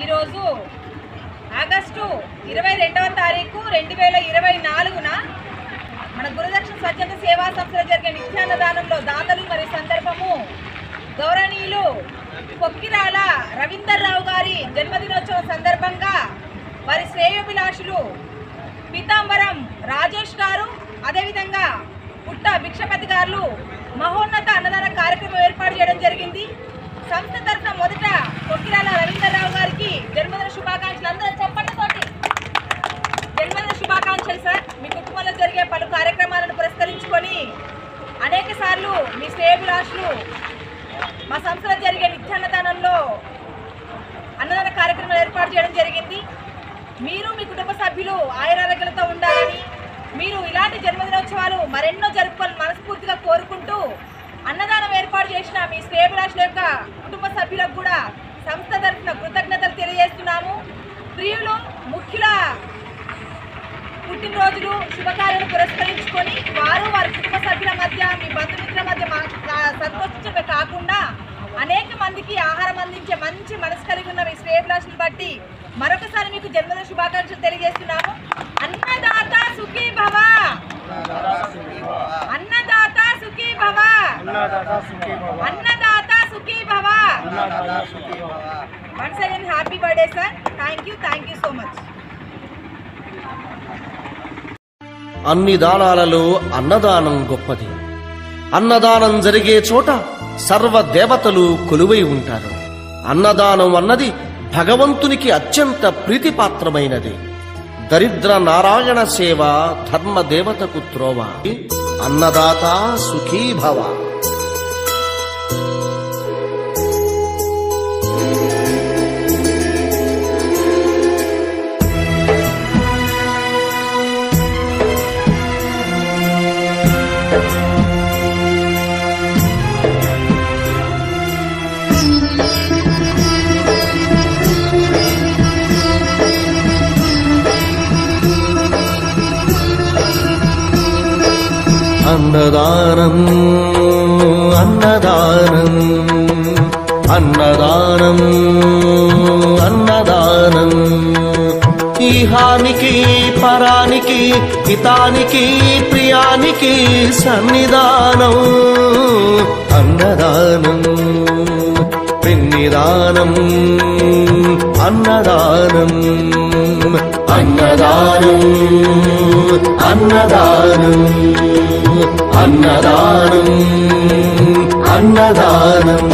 ఈరోజు ఆగస్టు 22వ తారీఖు 2024న మన గురుదక్షిణ స్వచ్ఛంద సేవా సంస్థలో జరిగే నిత్యాన్నదానంలో దాతలు మరియు సందర్భము గౌరవనీయులు కొక్కిరాల రవీందర్రావు గారి జన్మదినోత్సవం సందర్భంగా వారి శ్రేయోభిలాషులు పీతాంబరం రాజేష్ గారు అదేవిధంగా పుట్ట భిక్షపతి గారు మహోన్నత అన్నదాన కార్యక్రమం ఏర్పాటు చేయడం జరిగింది. సంస్థ తరఫున మొదట కొక్కిరాల రవీందర్రావు గారికి జన్మదిన శుభాకాంక్షలు. అందరూ చెప్పండి, జన్మదిన శుభాకాంక్షలు సార్. మీ కుటుంబంలో జరిగే పలు కార్యక్రమాలను పురస్కరించుకొని అనేక సార్లు మీ శ్రేయోభిలాషులు మా సంస్థలో జరిగే నిత్యాన్నదానంలో అన్నదాన కార్యక్రమాలు ఏర్పాటు చేయడం జరిగింది. మీరు మీ కుటుంబ సభ్యులు ఆయురారోగ్యాలతో ఉండాలని, మీరు ఇలాంటి జన్మదినోత్సవాలు మరెన్నో జరుపుకోవాలని మనస్ఫూర్తిగా కోరుకుంటూ అన్నదానం ఏర్పాటు చేసిన మీ శ్రేయోభిలాషుల యొక్క కుటుంబ సభ్యులకు కూడా సంస్థ తరఫున కృతజ్ఞతలు తెలియజేస్తున్నాము. ప్రియులు ముఖ్యుల పుట్టినరోజులు శుభకార్యాలను పురస్కరించుకొని వారి కుటుంబ సభ్యుల మధ్య మీ బంధుమిత్రుల మధ్య సంతోషించడమే కాకుండా అనేక మందికి ఆహారం అందించే మంచి మనసు కలిగి ఉన్న మీ శ్రేయోభిలాషులను బట్టి మరొకసారి మీకు జన్మదిన శుభాకాంక్షలు తెలియజేస్తున్నాము. అన్నదాత సుఖీ భవ, అన్నదాత సుఖీ భవ, అన్నదాత సుఖీ భవ. Once again happy birthday sir. Thank you so much. అన్ని దానాలలో అన్నదానం గొప్పది. అన్నదానం జరిగే చోట సర్వ దేవతలు కొలువై ఉంటారు. అన్నదానం అన్నది భగవంతునికి అత్యంత ప్రీతిపాత్రమైనది. దరిద్ర నారాయణ సేవ ధర్మ దేవతకు త్రోవ. అన్నదాత సుఖీ భవ. అన్నదానం అన్నదానం అన్నదానం అన్నదానం. ఈహానికి పరానికి హితానికి ప్రియానికి సన్నిధానం. అన్నదానం పిన్నిదానం అన్నదానం అన్నదానం అన్నదానం అన్నదానం అన్నదానం.